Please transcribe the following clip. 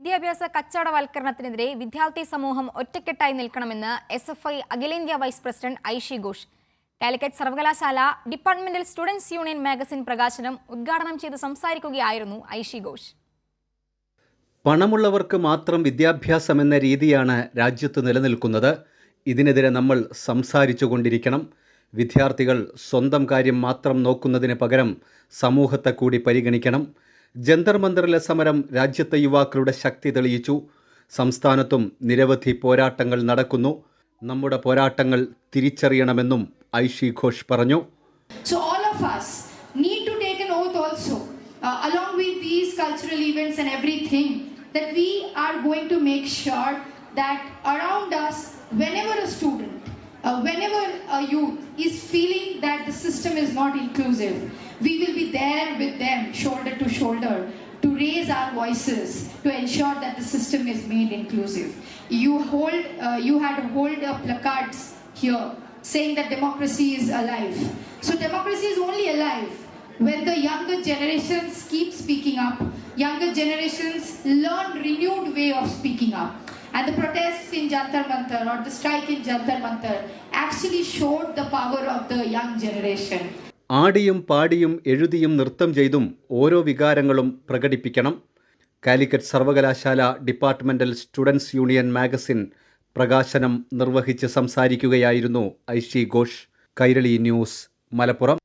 വിദ്യാഭ്യാസ കച്ചവടവൽക്കരണത്തിനെതിരെ വിദ്യാർത്ഥി സമൂഹം ഒറ്റക്കെട്ടായി നിൽക്കണമെന്ന് SFI അഖിലേന്ത്യാ വൈസ് പ്രസിഡന്റ് ഐഷി ഘോഷ് കാലിക്കറ്റ് സർവകലാശാല ഡിപ്പാർട്ട്മെന്റൽ സ്റ്റുഡൻസ് യൂണിയൻ മാഗസിൻ പ്രകാശനം ഉദ്ഘാടനം ചെയ്ത് സംസാരിക്കുകയായിരുന്നു ഐഷി ഘോഷ്. പണമുള്ളവർക്ക് മാത്രം വിദ്യാഭ്യാസമെന്ന രീതിയാണ് രാജ്യത്ത് നിലനിൽക്കുന്നത്. ഇതിനെതിരെ നമ്മൾ സംസാരിച്ചുകൊണ്ടിരിക്കണം. വിദ്യാർത്ഥികൾ സ്വന്തം കാര്യം മാത്രം നോക്കുന്നതിന് പകരം സമൂഹത്തെ കൂടി പരിഗണിക്കണം. ജന്തർ മന്ദറിലെ സമരം രാജ്യത്തെ യുവാക്കളുടെ ശക്തി തെളിയിച്ചു. സംസ്ഥാനത്തും നിരവധി പോരാട്ടങ്ങൾ നടക്കുന്നു. നമ്മുടെ പോരാട്ടങ്ങൾ തിരിച്ചറിയണമെന്നും ഐഷി ഘോഷ് പറഞ്ഞു. So all of us need to take an oath also, along with these cultural events and everything, that we are going to make sure that around us, whenever a student, whenever a youth is feeling that the system is not inclusive, we will be there with them, shoulder to shoulder, to raise our voices, to ensure that the system is made inclusive. You had to hold placards here saying that democracy is alive. So democracy is only alive when the younger generations keep speaking up, younger generations learn renewed way of speaking up. And the protests in Jantar Mantar or the strike in Jantar Mantar actually showed the power of the young generation. ആടിയും പാടിയും എഴുതിയും നൃത്തം ചെയ്തും ഓരോ വികാരങ്ങളും പ്രകടിപ്പിക്കണം. കാലിക്കറ്റ് സർവകലാശാല departmental students union magazine പ്രകാശനം നിർവഹിച്ച് സംസാരിക്കുകയായിരുന്നു Aishe Ghosh. Kairali news, Malappuram.